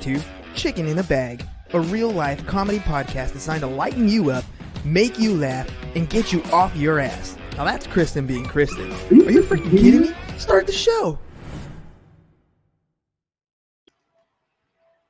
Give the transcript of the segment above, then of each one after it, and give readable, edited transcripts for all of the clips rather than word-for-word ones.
to Chicken in a Bag, a real-life comedy podcast designed to lighten you up, make you laugh, and get you off your ass. Now that's Kristen being Kristen. Are you freaking kidding me? Start the show.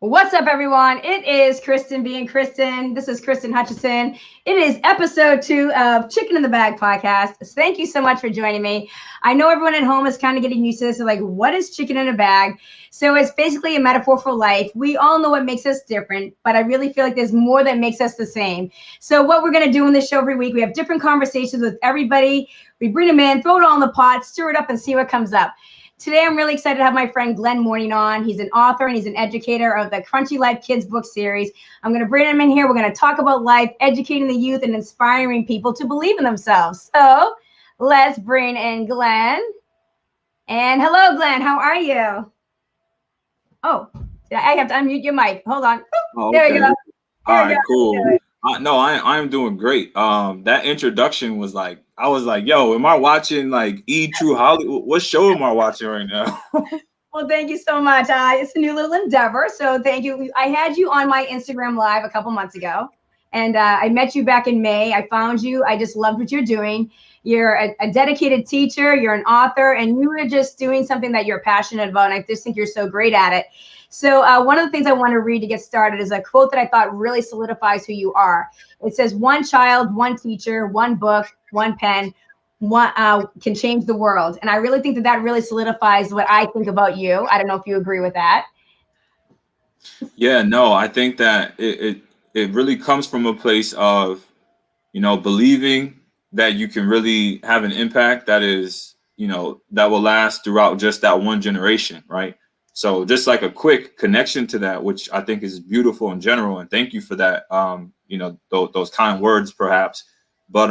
What's up, everyone? It is Kristen being Kristen. This is Kristen Hutchison. It is episode 2 of Chicken in the Bag podcast. Thank you so much for joining me. I know everyone at home is kind of getting used to this. They're like, what is chicken in a bag? So it's basically a metaphor for life. We all know what makes us different, but I really feel like there's more that makes us the same. So what we're going to do in this show every week, we have different conversations with everybody. We bring them in, throw it all in the pot, stir it up, and see what comes up. Today, I'm really excited to have my friend Glen Mourning on. He's an author and he's an educator of the Crunchy Life Kids book series. I'm going to bring him in here. We're going to talk about life, educating the youth, and inspiring people to believe in themselves. So let's bring in Glen. And hello, Glen. How are you? Oh, I have to unmute your mic. Hold on. Oh, there okay. you go. All right, cool. No, I'm doing great. That introduction was like, I was like, yo, am I watching like True Hollywood? What show am I watching right now? Well, thank you so much. It's a new little endeavor. So thank you. I had you on my Instagram Live a couple months ago, and I met you back in May. I found you. I just loved what you're doing. You're a dedicated teacher. You're an author, and you were just doing something that you're passionate about. And I just think you're so great at it. So one of the things I want to read to get started is a quote that I thought really solidifies who you are. It says, one child, one teacher, one book, one pen, one can change the world. And I really think that that really solidifies what I think about you. I don't know if you agree with that. Yeah, no, I think that it really comes from a place of, believing that you can really have an impact that is, that will last throughout just that one generation, right? So just like a quick connection to that, which I think is beautiful in general. And thank you for that, those kind words, perhaps. But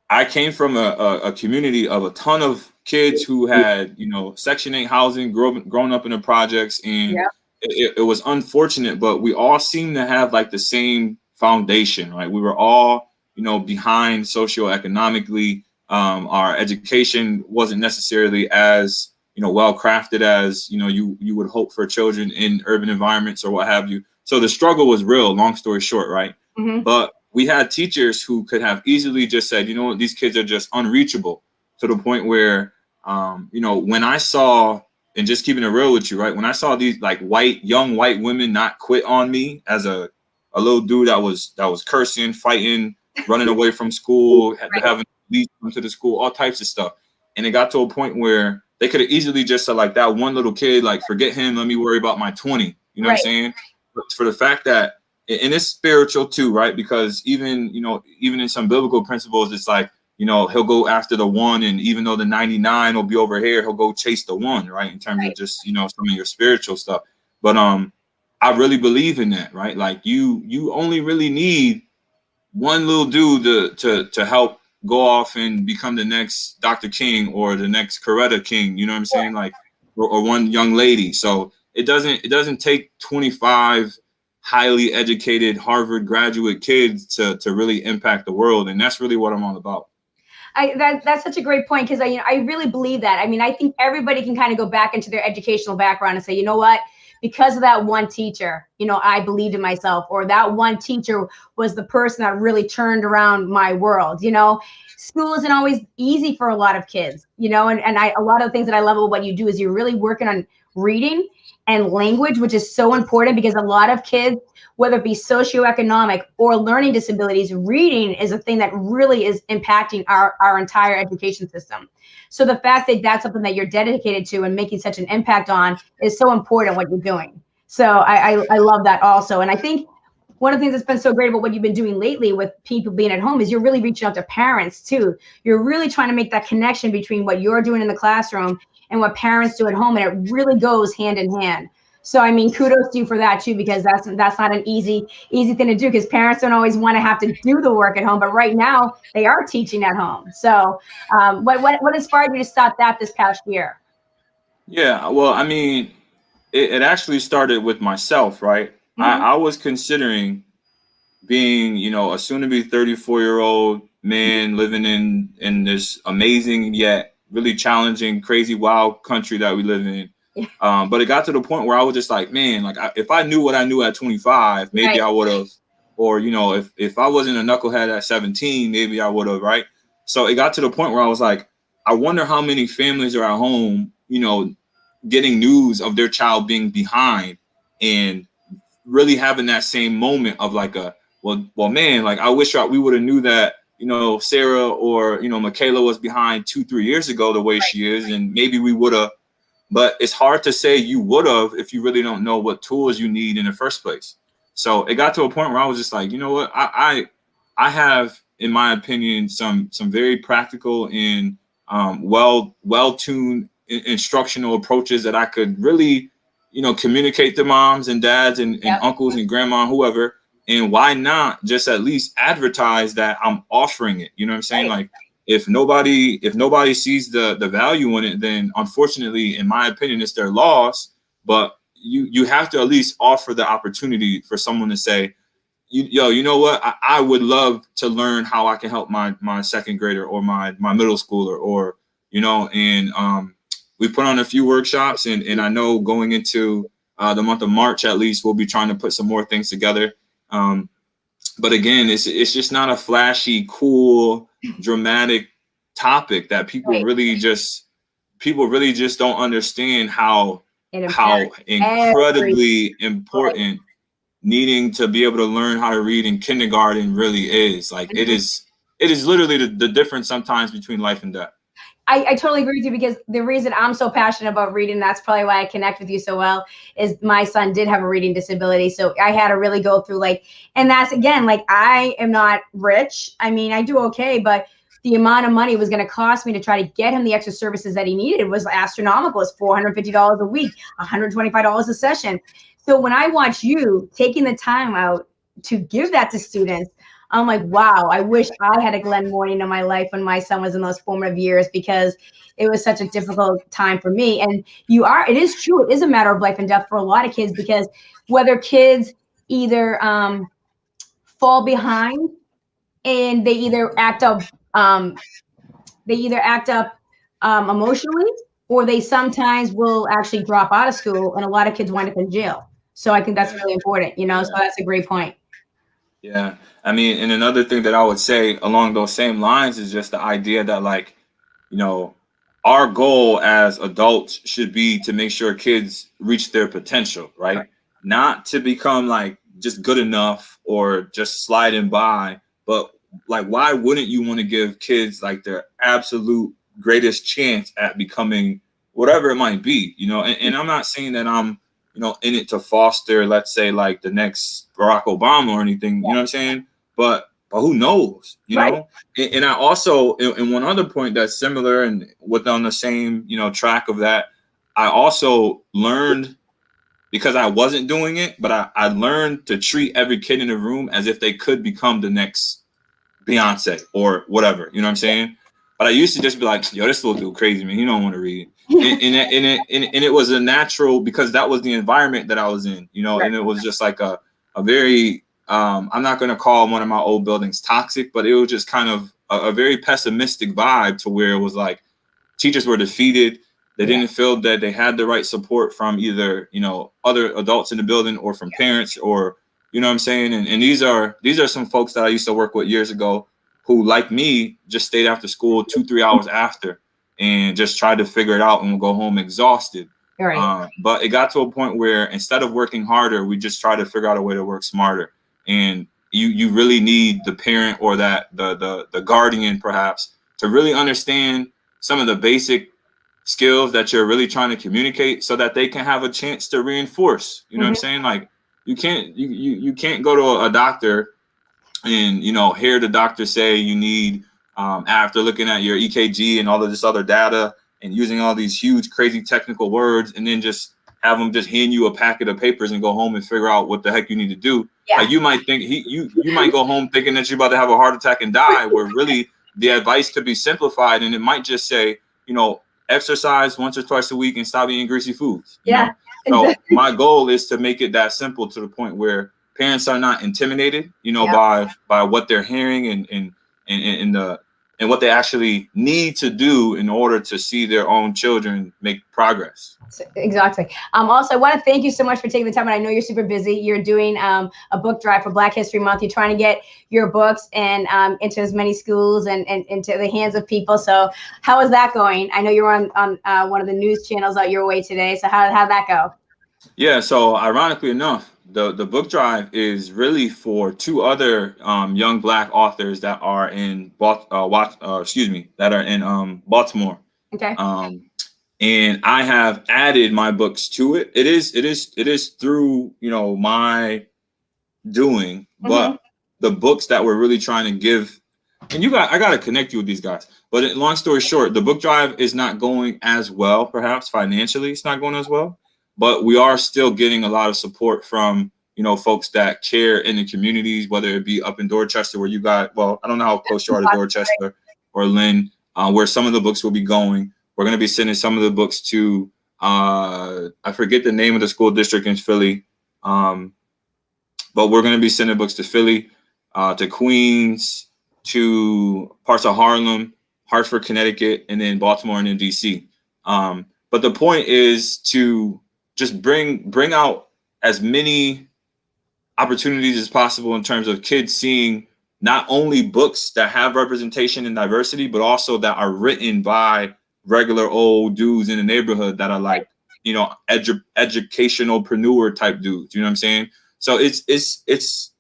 I came from a community of a ton of kids who had, Section 8 housing, grown up in the projects. And yeah. it was unfortunate, but we all seemed to have like the same foundation, right? We were all, behind socioeconomically. Our education wasn't necessarily as well crafted as you would hope for children in urban environments or what have you. So the struggle was real, long story short, right? Mm-hmm. But we had teachers who could have easily just said, these kids are just unreachable, to the point where when I saw, and just keeping it real with you, right, when I saw these like young white women not quit on me as a little dude that was cursing, fighting, running away from school, having to leave them to the school, all types of stuff. And it got to a point where they could have easily just said, like, that one little kid, like, forget him, let me worry about my 20. You know what I'm saying? But for the fact that, and it's spiritual too, right? Because even in some biblical principles, it's like, he'll go after the one, and even though the 99 will be over here, he'll go chase the one, right? In terms of just, some of your spiritual stuff. But I really believe in that, right? Like you only really need one little dude to help go off and become the next Dr. King or the next Coretta King, you know what I'm saying? Like, or one young lady. So it doesn't take 25 highly educated Harvard graduate kids to really impact the world. And that's really what I'm all about. That's such a great point, because I really believe that. I mean, I think everybody can kind of go back into their educational background and say, you know what? Because of that one teacher, I believed in myself, or that one teacher was the person that really turned around my world. School isn't always easy for a lot of kids, and a lot of the things that I love about what you do is you're really working on reading and language, which is so important, because a lot of kids, whether it be socioeconomic or learning disabilities, reading is a thing that really is impacting our entire education system. So the fact that that's something that you're dedicated to and making such an impact on is so important, what you're doing. So I love that also. And I think one of the things that's been so great about what you've been doing lately with people being at home is you're really reaching out to parents too. You're really trying to make that connection between what you're doing in the classroom and what parents do at home. And it really goes hand in hand. So, I mean, kudos to you for that too, because that's not an easy thing to do, because parents don't always want to have to do the work at home. But right now they are teaching at home. So what inspired you to start that this past year? Yeah, well, I mean, it actually started with myself, right? Mm-hmm. I was considering being, a soon-to-be 34-year-old man living in this amazing yet really challenging, crazy, wild country that we live in. But it got to the point where I was just like, man, like if I knew what I knew at 25, maybe I would have, or, you know, if I wasn't a knucklehead at 17, maybe I would have, right? So it got to the point where I was like, I wonder how many families are at home, you know, getting news of their child being behind and really having that same moment of like well, man, like I wish we would have knew that, you know, Sarah or, you know, Michaela was behind 2-3 years ago the way she is, and maybe we would have. But it's hard to say you would have if you really don't know what tools you need in the first place. So it got to a point where I was just like, you know what, I have, in my opinion, some very practical and well-tuned instructional approaches that I could really, you know, communicate to moms and dads and uncles and grandma, whoever. And why not just at least advertise that I'm offering it? You know what I'm saying? Like, if nobody sees the value in it, then unfortunately, in my opinion, it's their loss. But you have to at least offer the opportunity for someone to say, you know what? I would love to learn how I can help my second grader or my middle schooler, or, you know, and we put on a few workshops, and I know going into the month of March, at least, we'll be trying to put some more things together. But again, it's just not a flashy, cool, dramatic topic that people really just don't understand how incredibly important needing to be able to learn how to read in kindergarten really is. Like, it is literally the difference sometimes between life and death. I totally agree with you, because the reason I'm so passionate about reading, that's probably why I connect with you so well, is my son did have a reading disability. So I had to really go through, like, and that's, again, like, I am not rich. I mean, I do okay, but the amount of money it was going to cost me to try to get him the extra services that he needed was astronomical. It's $450 a week, $125 a session. So when I watch you taking the time out to give that to students, I'm like, wow, I wish I had a Glen Mourning in my life when my son was in those formative years, because it was such a difficult time for me. And it is true. It is a matter of life and death for a lot of kids, because whether kids either fall behind and they either act up emotionally, or they sometimes will actually drop out of school, and a lot of kids wind up in jail. So I think that's really important, you know, so that's a great point. Yeah. I mean, and another thing that I would say along those same lines is just the idea that, like, you know, our goal as adults should be to make sure kids reach their potential, right? Not to become like just good enough or just sliding by, but like, why wouldn't you want to give kids like their absolute greatest chance at becoming whatever it might be, you know? And I'm not saying that I'm, you know, in it to foster, let's say, like the next Barack Obama or anything, you know what I'm saying? But who knows, you know? And I also, in one other point that's similar and on the same, you know, track of that, I also learned, because I wasn't doing it, but I learned to treat every kid in the room as if they could become the next Beyonce or whatever, you know what I'm saying? But I used to just be like, yo, this little dude crazy, man. He don't want to read. And it was a natural, because that was the environment that I was in, you know, and it was just like a very, I'm not going to call one of my old buildings toxic, but it was just kind of a very pessimistic vibe, to where it was like teachers were defeated. They didn't feel that they had the right support from either, you know, other adults in the building or from parents, or, you know what I'm saying? And these are some folks that I used to work with years ago who, like me, just stayed after school 2-3 hours after and just tried to figure it out and would go home exhausted. But it got to a point where instead of working harder, we just try to figure out a way to work smarter. And you really need the parent or the guardian, perhaps, to really understand some of the basic skills that you're really trying to communicate, so that they can have a chance to reinforce. You know what I'm saying? Like, you can't go to a doctor and, you know, hear the doctor say you need, after looking at your EKG and all of this other data and using all these huge, crazy technical words, and then just have them just hand you a packet of papers and go home and figure out what the heck you need to do. Like, you might think you might go home thinking that you're about to have a heart attack and die, where really the advice could be simplified, and it might just say, you know, exercise once or twice a week and stop eating greasy foods. You know? So my goal is to make it that simple, to the point where parents are not intimidated, you know, by what they're hearing and and what they actually need to do in order to see their own children make progress. Exactly. Also, I want to thank you so much for taking the time. And I know you're super busy. You're doing a book drive for Black History Month. You're trying to get your books and into as many schools and into the hands of people. So how is that going? I know you're on one of the news channels out your way today. So how'd that go? Yeah, so ironically enough, the book drive is really for two other young Black authors that are in Baltimore. Okay. And I have added my books to it. It is through, you know, my doing, but the books that we're really trying to give, and I got to connect you with these guys. But long story short, the book drive is not going as well, perhaps financially, it's not going as well, but we are still getting a lot of support from, you know, folks that care in the communities, whether it be up in Dorchester where you got, well, I don't know how close you are to Dorchester or Lynn, where some of the books will be going. We're going to be sending some of the books to, I forget the name of the school district in Philly, but we're going to be sending books to Philly, to Queens, to parts of Harlem, Hartford, Connecticut, and then Baltimore and then DC. But the point is to just bring out as many opportunities as possible in terms of kids seeing not only books that have representation and diversity, but also that are written by regular old dudes in the neighborhood that are like, you know, educationalpreneur type dudes. You know what I'm saying? So it's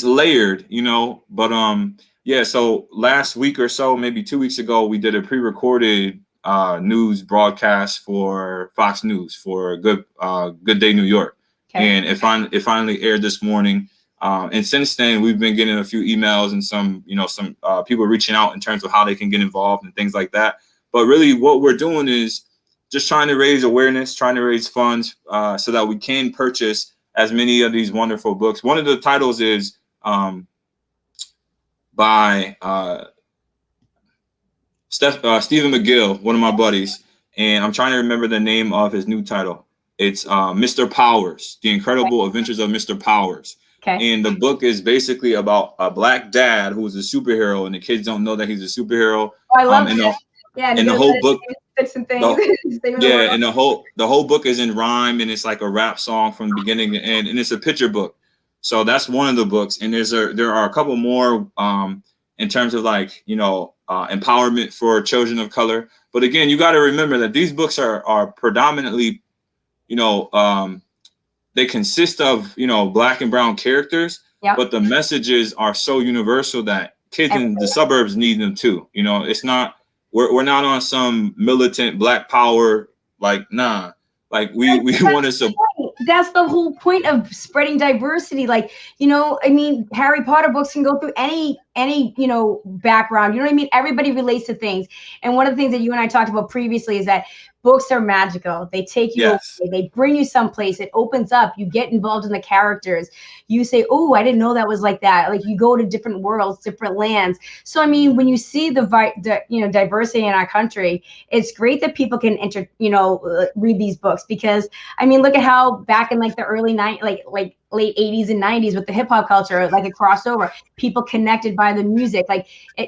layered, you know. But yeah. So last week or so, maybe 2 weeks ago, we did a pre-recorded news broadcast for Fox News for Good Day New York, and it finally aired this morning. And since then, we've been getting a few emails and some people reaching out in terms of how they can get involved and things like that. But really what we're doing is just trying to raise awareness, trying to raise funds so that we can purchase as many of these wonderful books. One of the titles is by Stephen McGill, one of my buddies. And I'm trying to remember the name of his new title. It's Mr. Powers, The Incredible Adventures of Mr. Powers. Okay. And the book is basically about a Black dad who's a superhero, and the kids don't know that he's a superhero. Oh, I love that. And the whole book, and the whole book is in rhyme, and it's like a rap song from beginning to end, and it's a picture book. So that's one of the books, and there are a couple more in terms of like, you know, empowerment for children of color. But again, you got to remember that these books are predominantly, you know, they consist of, you know, Black and brown characters, but the messages are so universal that kids in the suburbs need them too. You know, it's not. We're not on some militant Black power, like, nah, like we want to support. That's the whole point of spreading diversity. Like, you know, I mean, Harry Potter books can go through any, you know, background. You know what I mean? Everybody relates to things. And one of the things that you and I talked about previously is that books are magical. They take you away. They bring you someplace. It opens up. You get involved in the characters. You say, oh, I didn't know that was like that. Like, you go to different worlds, different lands. So, I mean, when you see the you know, diversity in our country, it's great that people can read these books, because, I mean, look at how back in like the early like late 80s and 90s with the hip hop culture, like a crossover, people connected by the music, like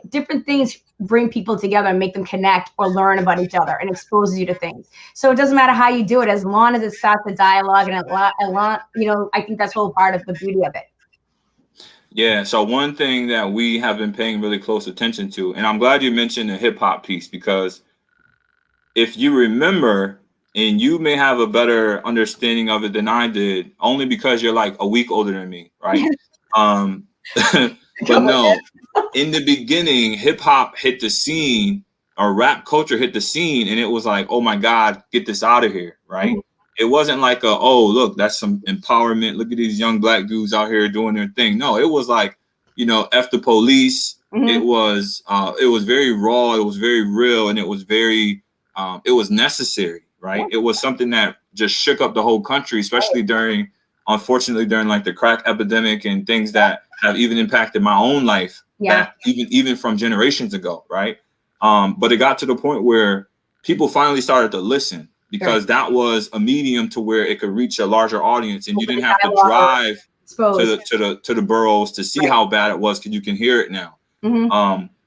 different things bring people together and make them connect or learn about each other and exposes you to things. So it doesn't matter how you do it, as long as it starts the dialogue and you know, I think that's the whole part of the beauty of it. Yeah. So one thing that we have been paying really close attention to, and I'm glad you mentioned the hip hop piece, because if you remember, and you may have a better understanding of it than I did, only because you're like a week older than me, right? But no, in the beginning, hip hop hit the scene, or rap culture hit the scene, and it was like, oh my God, get this out of here, right? It wasn't like oh, look, that's some empowerment. Look at these young Black dudes out here doing their thing. No, it was like, you know, F the police. It was very raw. It was very real, and it was very, it was necessary. Right. It was something that just shook up the whole country, especially unfortunately, during like the crack epidemic and things that have even impacted my own life, back even from generations ago. Right. But it got to the point where people finally started to listen, because that was a medium to where it could reach a larger audience, and you didn't have to drive to the boroughs to see how bad it was, because you can hear it now.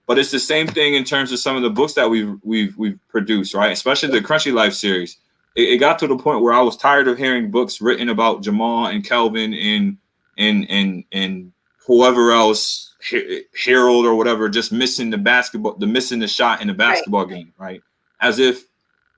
But it's the same thing in terms of some of the books that we've produced, right? Especially the Crunchy Life series. It got to the point where I was tired of hearing books written about Jamal and Kelvin and whoever else, Harold or whatever, just missing the shot in the basketball game, right? As if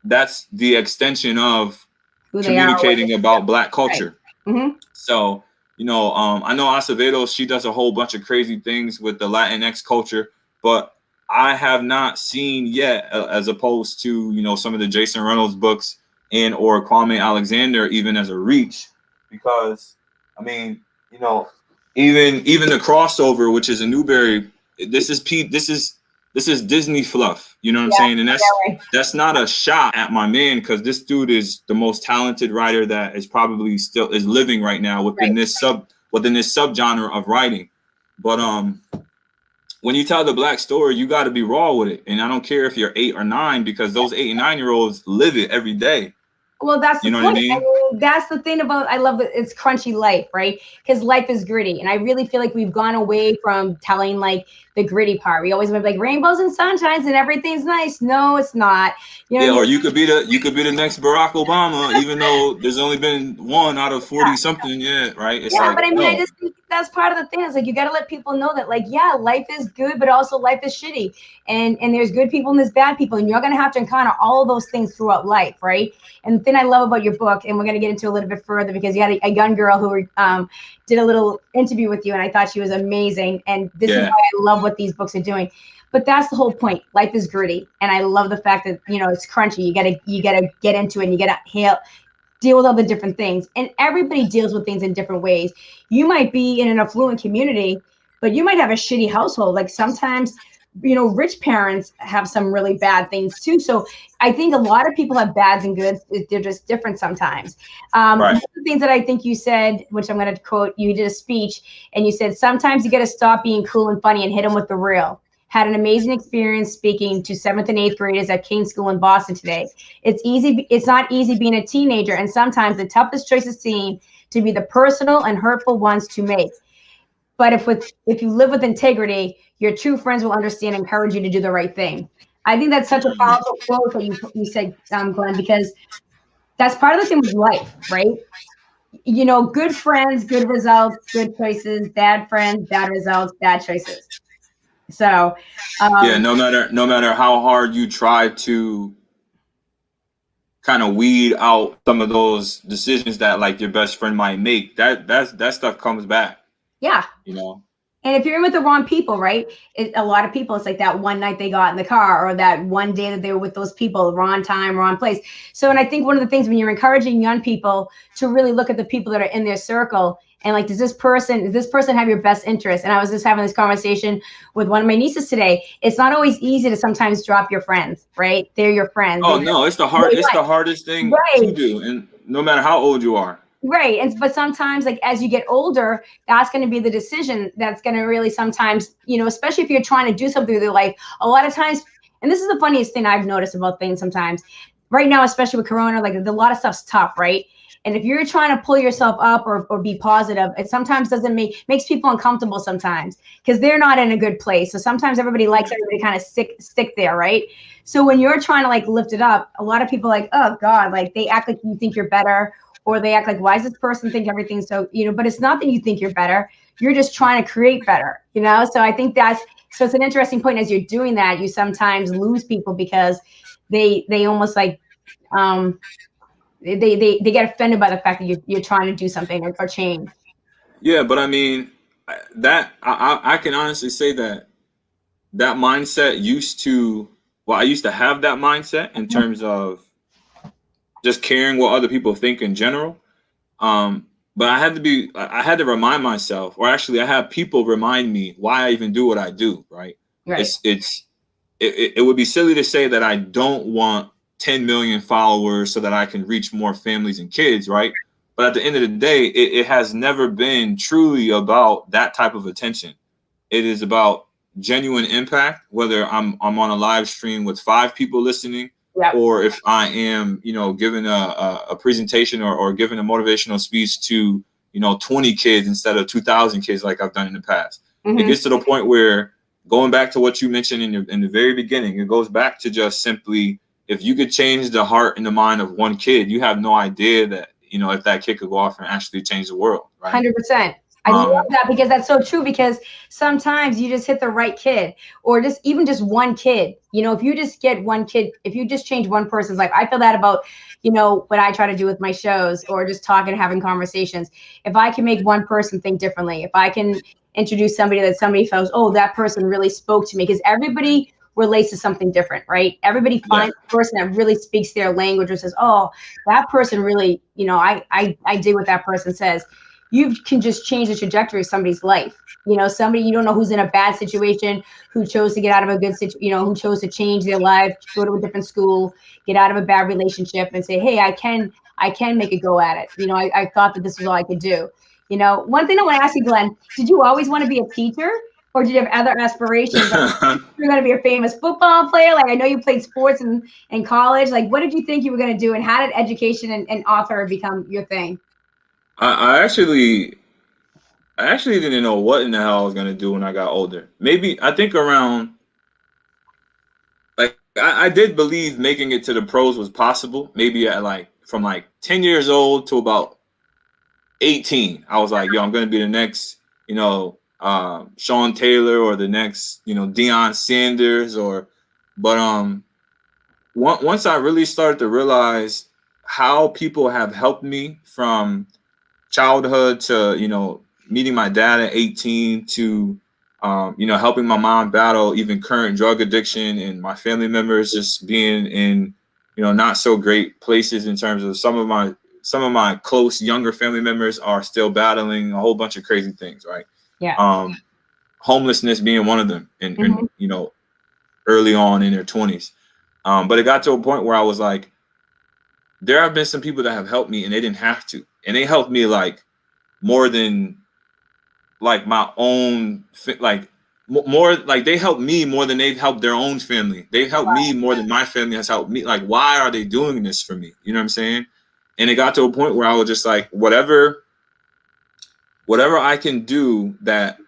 that's the extension of communicating about Black culture. Right. Mm-hmm. So, I know Acevedo, she does a whole bunch of crazy things with the Latinx culture, but I have not seen yet, as opposed to, some of the Jason Reynolds books and or Kwame Alexander, even as a reach, because I mean, even the crossover, which is a Newbery, this is Disney fluff, you know what I'm saying? And that's not a shot at my man, because this dude is the most talented writer that is probably still is living right now within this subgenre of writing. But when you tell the Black story, you got to be raw with it, and I don't care if you're 8 or 9, because those 8 and 9-year-olds live it every day. Well, that's the point. What I mean? That's the thing about, I love that it's Crunchy Life, right? Because life is gritty. And I really feel like we've gone away from telling like the gritty part. We always went like rainbows and sunshines and everything's nice. No, it's not. Or you could be the next Barack Obama, even though there's only been one out of 40 something yet, right? It's but I mean, I just think that's part of the thing. It's like, you got to let people know that, like, yeah, life is good, but also life is shitty. And there's good people and there's bad people. And you're going to have to encounter all of those things throughout life, right? And the thing I love about your book, and we're going to get into a little bit further, because you had a young girl who did a little interview with you, and I thought she was amazing. And this is why I love what these books are doing. But that's the whole point. Life is gritty. And I love the fact that, it's crunchy. You gotta get into it, and you gotta deal with all the different things. And everybody deals with things in different ways. You might be in an affluent community, but you might have a shitty household. Like sometimes, rich parents have some really bad things too. So I think a lot of people have bads and goods. They're just different sometimes. One of the things that I think you said, which I'm going to quote, you did a speech and you said, sometimes you got to stop being cool and funny and hit them with the real. Had an amazing experience speaking to 7th and 8th graders at King School in Boston today. It's not easy being a teenager, and sometimes the toughest choices seem to be the personal and hurtful ones to make. But if you live with integrity, your true friends will understand and encourage you to do the right thing. I think that's such a powerful quote that you said, Glenn, because that's part of the thing with life, right? Good friends, good results, good choices, bad friends, bad results, bad choices. So no matter how hard you try to kind of weed out some of those decisions that like your best friend might make, that stuff comes back. Yeah. And if you're in with the wrong people, right? A lot of people, it's like that one night they got in the car, or that one day that they were with those people, wrong time, wrong place. So, and I think one of the things when you're encouraging young people to really look at the people that are in their circle, and like, does this person have your best interest? And I was just having this conversation with one of my nieces today. It's not always easy to sometimes drop your friends, right? They're your friends. Oh no, it's the hardest thing to do, and no matter how old you are. Right. But sometimes, like, as you get older, that's going to be the decision that's going to really sometimes, especially if you're trying to do something with your life, a lot of times, and this is the funniest thing I've noticed about things sometimes right now, especially with Corona, like a lot of stuff's tough, right? And if you're trying to pull yourself up or be positive, it sometimes makes people uncomfortable sometimes, because they're not in a good place. So sometimes everybody likes everybody kind of stick there, right? So when you're trying to like lift it up, a lot of people are like, oh God, like they act like you think you're better, or they act like, why does this person think everything's so, but it's not that you think you're better. You're just trying to create better, So I think so it's an interesting point. As you're doing that, you sometimes lose people because they almost like, they get offended by the fact that you're trying to do something or change. Yeah, but I mean, that I can honestly say that mindset I used to have that mindset in terms of just caring what other people think in general. But I had to remind myself, or actually I have people remind me why I even do what I do, right? It would be silly to say that I don't want 10 million followers so that I can reach more families and kids, right? But at the end of the day, it has never been truly about that type of attention. It is about genuine impact, whether I'm on a live stream with 5 people listening, or if I am, giving a presentation or giving a motivational speech to, 20 kids instead of 2,000 kids like I've done in the past. Mm-hmm. It gets to the point where going back to what you mentioned in the very beginning, it goes back to just simply, if you could change the heart and the mind of one kid, you have no idea that, if that kid could go off and actually change the world, right? 100%. I love that, because that's so true, because sometimes you just hit the right kid, or even just one kid. If you just get one kid, if you just change one person's life, I feel that about, what I try to do with my shows, or just talking, having conversations. If I can make one person think differently, if I can introduce somebody that somebody feels, oh, that person really spoke to me, because everybody relates to something different, right? Everybody finds a person that really speaks their language, or says, oh, that person really, I dig what that person says. You can just change the trajectory of somebody's life. Somebody you don't know, who's in a bad situation, who chose to get out of a good situation, who chose to change their life, go to a different school, get out of a bad relationship, and say, hey, I can make a go at it. I thought that this was all I could do. One thing I want to ask you, Glenn, did you always want to be a teacher, or did you have other aspirations? Like, you're going to be a famous football player. Like, I know you played sports in college. Like, what did you think you were going to do, and how did education and author become your thing? I actually didn't know what in the hell I was gonna do when I got older. Maybe, I think around, like, I did believe making it to the pros was possible. Maybe at from 10 years old to about 18, I was like, yo, I'm gonna be the next, Sean Taylor, or the next, Deion Sanders, but once I really started to realize how people have helped me from childhood to, meeting my dad at 18, to helping my mom battle even current drug addiction, and my family members just being in not so great places, in terms of some of my close younger family members are still battling a whole bunch of crazy things, right? Yeah. Homelessness being one of them, and early on in their 20s. But it got to a point where I was like, there have been some people that have helped me, and they didn't have to. And they helped me more than my own, more they helped me more than they've helped their own family. They've helped me more than my family has helped me. Like, why are they doing this for me? You know what I'm saying? And it got to a point where I was just like, whatever I can do that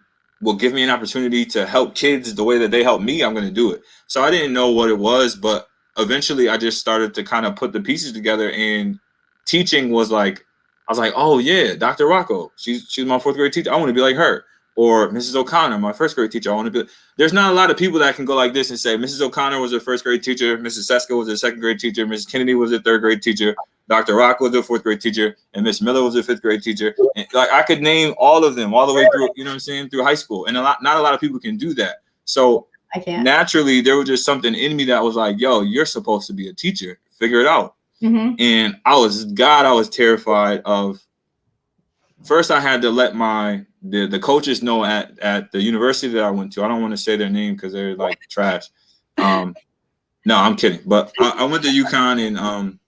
will give me an opportunity to help kids the way that they help me, I'm going to do it. So I didn't know what it was, but eventually I just started to kind of put the pieces together, and teaching was like, I was like, oh yeah, Dr. Rocco, she's my 4th grade teacher. I want to be like her. Or Mrs. O'Connor, my 1st grade teacher. I want to be. There's not a lot of people that can go like this and say, Mrs. O'Connor was her 1st grade teacher, Mrs. Seska was her 2nd grade teacher, Mrs. Kennedy was her 3rd grade teacher, Dr. Rocco was her 4th grade teacher, and Miss Miller was her 5th grade teacher. And I could name all of them all the way through, you know what I'm saying, through high school. And not a lot of people can do that. So naturally, there was just something in me that was like, yo, you're supposed to be a teacher. Figure it out. Mm-hmm. And I was terrified of. First, I had to let the coaches know at the university that I went to. I don't want to say their name because they're like trash. No, I'm kidding. But I went to UConn, and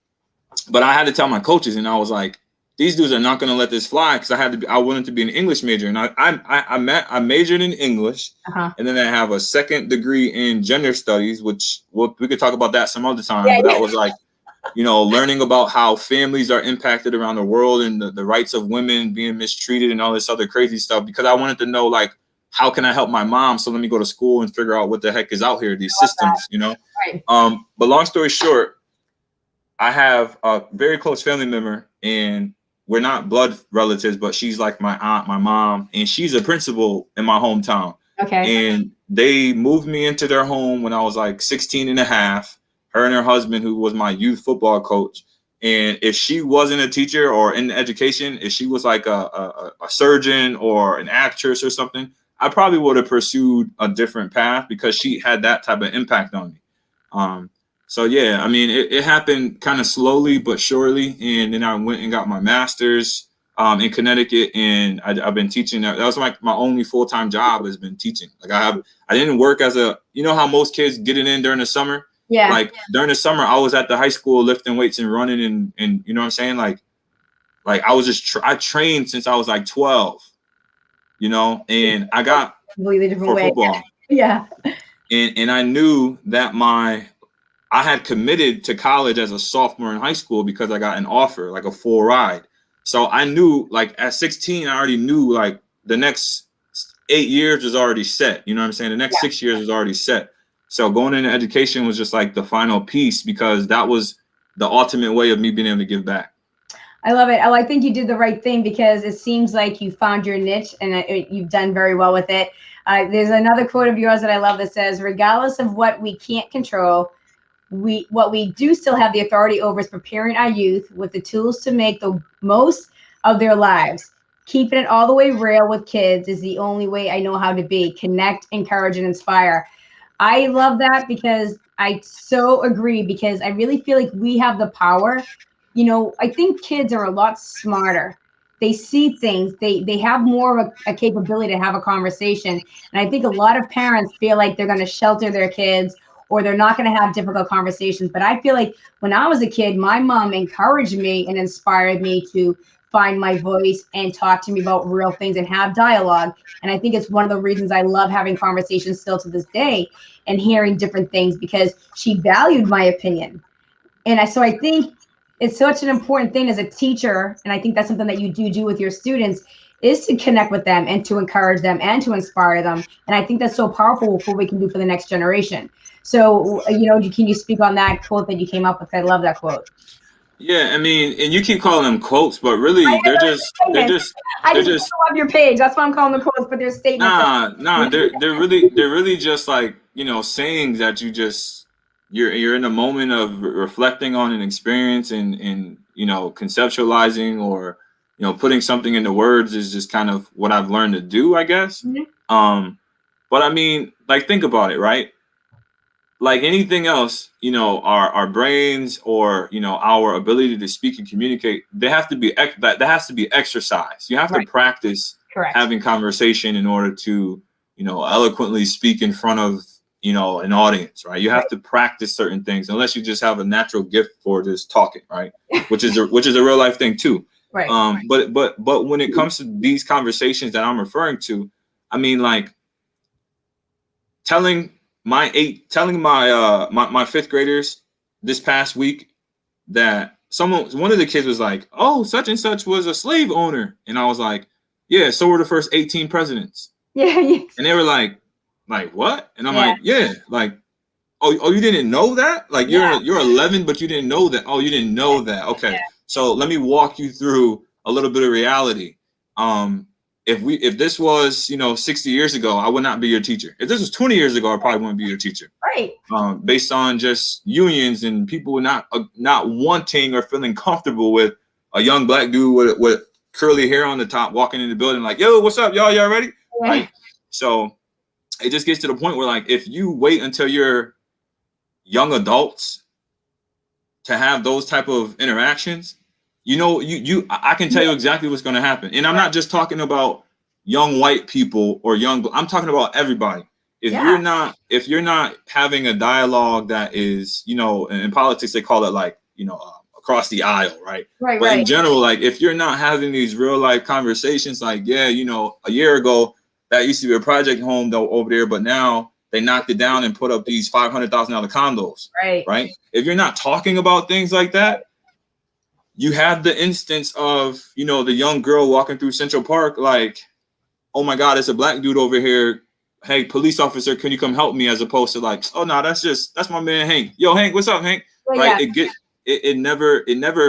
but I had to tell my coaches, and I was like, these dudes are not going to let this fly, because I wanted to be an English major, and I majored in English, and then I have a 2nd degree in gender studies, which we could talk about that some other time. But that was like, learning about how families are impacted around the world, and the rights of women being mistreated, and all this other crazy stuff, because I wanted to know, like, how can I help my mom? So let me go to school and figure out what the heck is out here, these systems, Right. But long story short, I have a very close family member, and we're not blood relatives, but she's like my aunt, my mom, and she's a principal in my hometown. Okay. And they moved me into their home when I was like 16 and a half. Her and her husband, who was my youth football coach. And if she wasn't a teacher or in education, if she was like a surgeon or an actress or something, I probably would have pursued a different path, because she had that type of impact on me. So yeah, I mean, it happened kind of slowly but surely. And then I went and got my master's in Connecticut, and I've been teaching. That was like my only full-time job, has been teaching. Like, I didn't work as how most kids get it in during the summer. Yeah. Like, during the summer, I was at the high school lifting weights and running, and you know what I'm saying? Like I was just I trained since I was like 12, and I got completely different for way. Football. Yeah. And I knew that I had committed to college as a sophomore in high school, because I got an offer, like a full ride. So I knew, like, at 16, I already knew, like, the next 8 years was already set. You know what I'm saying? The next 6 years was already set. So going into education was just like the final piece, because that was the ultimate way of me being able to give back. I love it. Oh, I think you did the right thing, because it seems like you found your niche, and you've done very well with it. There's another quote of yours that I love that says, regardless of what we can't control, what we do still have the authority over is preparing our youth with the tools to make the most of their lives. Keeping it all the way real with kids is the only way I know how to be. Connect, encourage, and inspire. I love that, because I so agree, because I really feel like we have the power. You know, I think kids are a lot smarter. They see things. They have more of a capability to have a conversation. And I think a lot of parents feel like they're going to shelter their kids, or they're not going to have difficult conversations. But I feel like when I was a kid, my mom encouraged me and inspired me to find my voice and talk to me about real things and have dialogue. And I think it's one of the reasons I love having conversations still to this day and hearing different things, because she valued my opinion. And so I think it's such an important thing as a teacher, and I think that's something that you do with your students, is to connect with them and to encourage them and to inspire them. And I think that's so powerful for what we can do for the next generation. So, you know, can you speak on that quote that you came up with? I love that quote. Yeah, I mean, and you keep calling them quotes, but really they're just love your page. That's why I'm calling them quotes, but they're statements. They're really just like, you know, sayings that you're in a moment of reflecting on an experience, and you know, conceptualizing, or you know, putting something into words is just kind of what I've learned to do, I guess. Mm-hmm. But I mean, like, think about it, right? Like anything else, you know, our brains, or you know, our ability to speak and communicate, that has to be exercised. You have to practice having conversation in order to, you know, eloquently speak in front of, you know, an audience, right? You have to practice certain things, unless you just have a natural gift for just talking, right? which is a real life thing too. Right. But when it comes to these conversations that I'm referring to, I mean, like telling my fifth graders this past week that one of the kids was like, oh, such and such was a slave owner. And I was like, yeah, so were the first 18 presidents. Yeah. And they were like what? And I'm like, yeah, like, oh, you didn't know that? Like you're 11, but you didn't know that. Oh, you didn't know that. Okay. Yeah. So let me walk you through a little bit of reality. If this was, you know, 60 years ago, I would not be your teacher. If this was 20 years ago, I probably wouldn't be your teacher. Right. Based on just unions and people not wanting or feeling comfortable with a young black dude with curly hair on the top walking in the building like, yo, what's up, y'all? Y'all ready? Yeah. Right. So it just gets to the point where, like, if you wait until you're young adults to have those type of interactions, you know, I can tell you exactly what's going to happen. And I'm not just talking about young white people or I'm talking about everybody. If you're not having a dialogue that is, you know, in politics, they call it like, you know, across the aisle, right? But in general, like, if you're not having these real life conversations, like, yeah, you know, a year ago, that used to be a project home though over there, but now they knocked it down and put up these $500,000 condos. Right. If you're not talking about things like that, you have the instance of, you know, the young girl walking through Central Park, like, oh my God, it's a black dude over here. Hey, police officer, can you come help me? As opposed to like, oh no, that's my man Hank. Yo, Hank, what's up, Hank? Well, right. Yeah. It never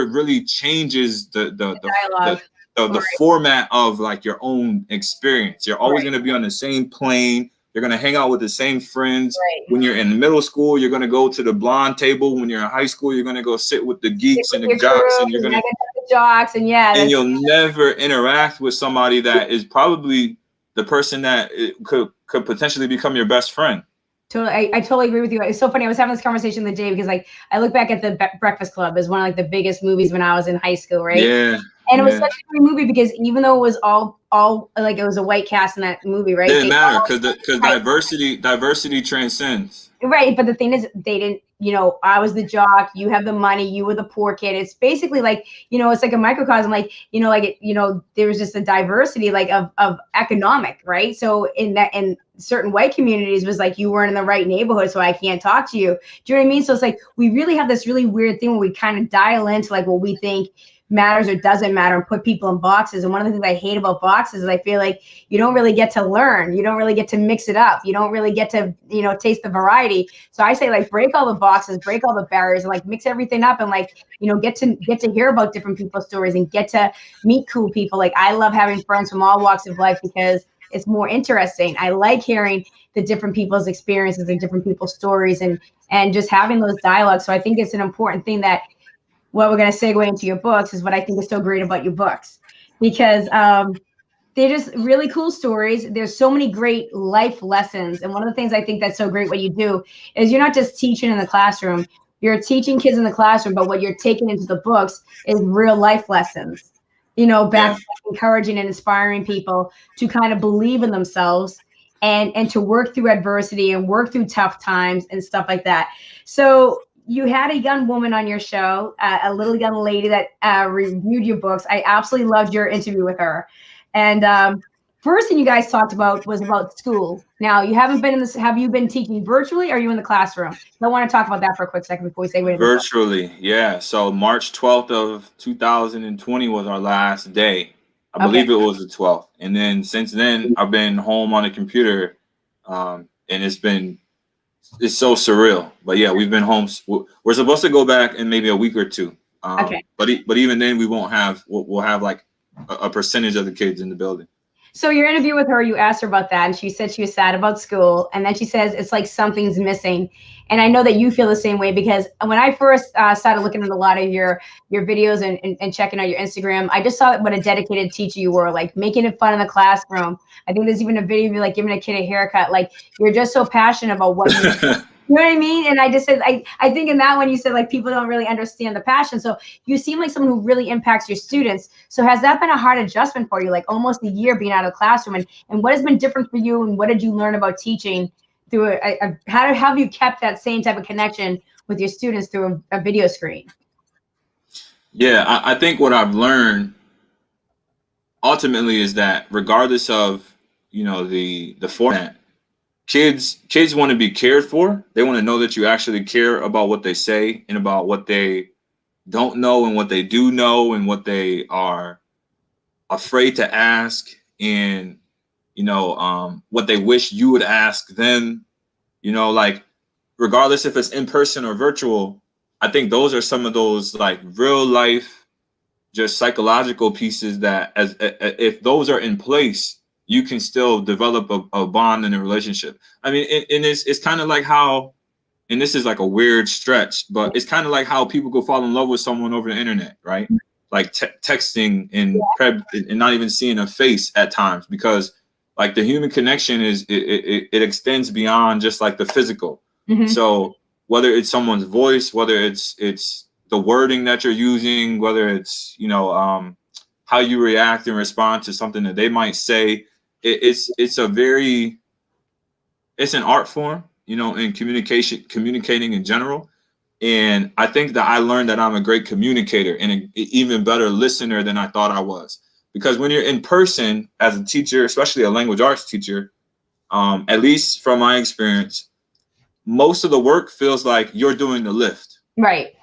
really changes the format of like your own experience. You're always going to be on the same plane. You're going to hang out with the same friends. When you're in middle school, you're going to go to the blonde table. When you're in high school, you're going to go sit with the geeks and the jocks, and you're going to the jocks, and you'll never interact with somebody that is probably the person that could potentially become your best friend. Totally, I totally agree with you. It's so funny. I was having this conversation the other day because, like, I look back at the Breakfast Club as one of like the biggest movies when I was in high school, right? Yeah. And it was such a great movie because even though it was all like it was a white cast in that movie, right? Didn't matter because diversity transcends. Right, but the thing is, they didn't. You know, I was the jock. You have the money. You were the poor kid. It's basically like, you know, it's like a microcosm. Like, you know, there was just a diversity like of economic, right? So in certain white communities was like you weren't in the right neighborhood, so I can't talk to you. Do you know what I mean? So it's like we really have this really weird thing where we kind of dial into like what we think matters or doesn't matter and put people in boxes. And one of the things I hate about boxes is I feel like you don't really get to learn. You don't really get to mix it up. You don't really get to, you know, taste the variety. So I say, like, break all the boxes, break all the barriers, and like mix everything up, and like, you know, get to hear about different people's stories and get to meet cool people. Like, I love having friends from all walks of life because it's more interesting. I like hearing the different people's experiences and different people's stories, and just having those dialogues. So I think it's an important thing that what we're going to segue into your books is what I think is so great about your books, because they're just really cool stories. There's so many great life lessons. And one of the things I think that's so great what you do is you're not just teaching in the classroom. You're teaching kids in the classroom, but what you're taking into the books is real life lessons, you know, back encouraging and inspiring people to kind of believe in themselves and to work through adversity and work through tough times and stuff like that. So you had a young woman on your show, a little young lady that reviewed your books. I absolutely loved your interview with her. And first thing you guys talked about was about school. Now, you haven't been in this. Have you been teaching virtually, or are you in the classroom? I want to talk about that for a quick second before we say virtually. Yeah. So March 12th of 2020 was our last day. I believe it was the 12th. And then since then, I've been home on a computer, and it's so surreal. But yeah, we've been home. We're supposed to go back in maybe a week or two. But even then, we'll have like a percentage of the kids in the building. So your interview with her, you asked her about that, and she said she was sad about school, and then she says it's like something's missing. And I know that you feel the same way, because when I first started looking at a lot of your videos and checking out your Instagram, I just saw what a dedicated teacher you were, like making it fun in the classroom. I think there's even a video of you like giving a kid a haircut. Like, you're just so passionate about what you do. You know what I mean? And I just said, I think in that one you said, like, people don't really understand the passion. So you seem like someone who really impacts your students. So has that been a hard adjustment for you, like almost a year being out of the classroom? And what has been different for you, and what did you learn about teaching through how have you kept that same type of connection with your students through a video screen? Yeah, I think what I've learned ultimately is that regardless of, you know, the format, kids want to be cared for. They want to know that you actually care about what they say and about what they don't know and what they do know and what they are afraid to ask, and, you know, what they wish you would ask them. You know, like, regardless if it's in person or virtual, I think those are some of those like real life, just psychological pieces that if those are in place, you can still develop a bond in a relationship. I mean, and it's kind of like how, and this is like a weird stretch, but it's kind of like how people go fall in love with someone over the internet, right? Like texting and not even seeing a face at times, because like the human connection it extends beyond just like the physical. So whether it's someone's voice, whether it's the wording that you're using, whether it's, you know, how you react and respond to something that they might say, it's an art form, you know, in communicating in general. And I think that I learned that I'm a great communicator and an even better listener than I thought I was. Because when you're in person as a teacher, especially a language arts teacher, at least from my experience, most of the work feels like you're doing the lift. Right.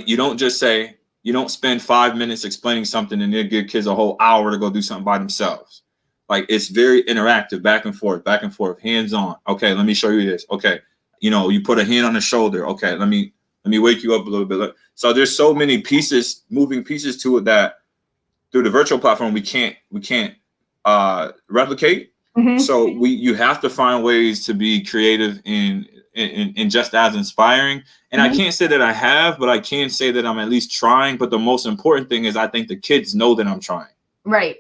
You don't just say, you don't spend 5 minutes explaining something and then give kids a whole hour to go do something by themselves. Like, it's very interactive, back and forth, hands on. Okay, let me show you this. Okay, you know, you put a hand on the shoulder. Okay, let me wake you up a little bit. So there's so many pieces, moving pieces to it that through the virtual platform we can't replicate. So you have to find ways to be creative and just as inspiring. And I can't say that I have, but I can say that I'm at least trying. But the most important thing is I think the kids know that I'm trying. Right.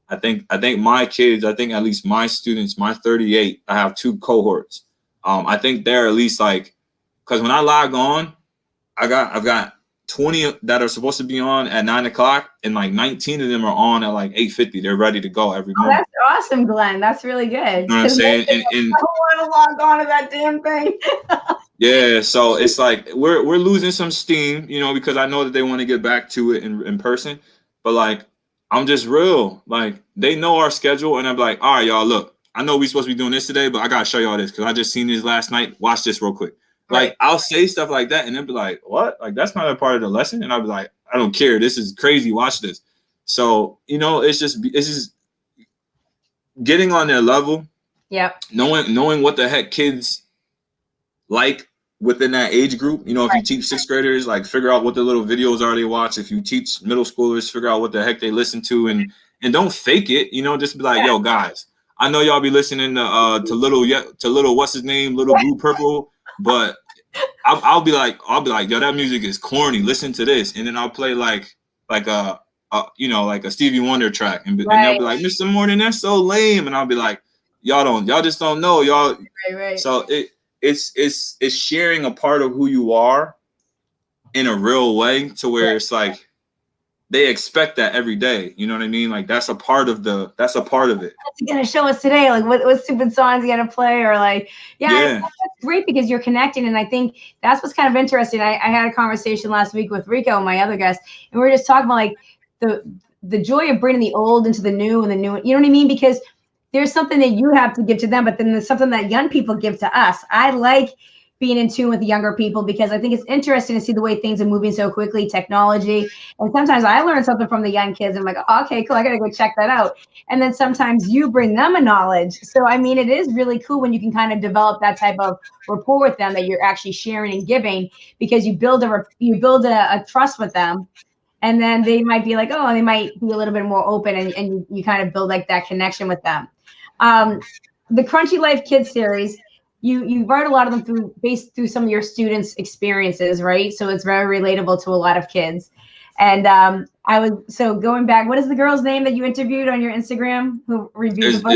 I think my kids, I think at least my students, my 38, I have 2 cohorts. I think they're at least like, because when I log on, I've got 20 that are supposed to be on at 9 o'clock, and like 19 of them are on at like 8:50. They're ready to go every morning. That's awesome, Glenn. That's really good. You know what I'm saying? And I don't want to log on to that damn thing. Yeah, so it's like we're losing some steam, you know, because I know that they want to get back to it in person. But like, I'm just real. Like, they know our schedule, and I'm like, all right, y'all, look, I know we're supposed to be doing this today, but I gotta show y'all this because I just seen this last night. Watch this real quick. Like, I'll say stuff like that, and they'll be like, what? Like, that's not a part of the lesson. And I'll be like, I don't care. This is crazy. Watch this. So, you know, it's just getting on their level. Yep. Knowing what the heck kids like within that age group. You know, if you teach sixth graders, like figure out what the little videos are they watch. If you teach middle schoolers, figure out what the heck they listen to, and don't fake it. You know, just be like, yo, guys, I know y'all be listening to little what's his name, little blue purple, but I'll be like, yo, that music is corny. Listen to this, and then I'll play like a like a Stevie Wonder track, and they'll be like, Mr. Mourning, that's so lame, and I'll be like, y'all just don't know, y'all. Right. So it's sharing a part of who you are in a real way, to where it's like they expect that every day. You know what I mean? Like that's a part of it. What's he gonna show us today? Like what stupid songs he gonna play? Or like, that's great because you're connecting. And I think that's what's kind of interesting. I had a conversation last week with Rico, my other guest, and we were just talking about like the joy of bringing the old into the new and the new, you know what I mean? Because there's something that you have to give to them, but then there's something that young people give to us. I like being in tune with the younger people because I think it's interesting to see the way things are moving so quickly, technology. And sometimes I learn something from the young kids. And I'm like, oh, okay, cool. I got to go check that out. And then sometimes you bring them a knowledge. So, I mean, it is really cool when you can kind of develop that type of rapport with them that you're actually sharing and giving, because you build a trust with them. And then they might be like, oh, they might be a little bit more open, and you kind of build like that connection with them. The Crunchy Life Kids series, you write a lot of them through some of your students' experiences, right? So it's very relatable to a lot of kids. And going back, what is the girl's name that you interviewed on your Instagram who reviewed the book?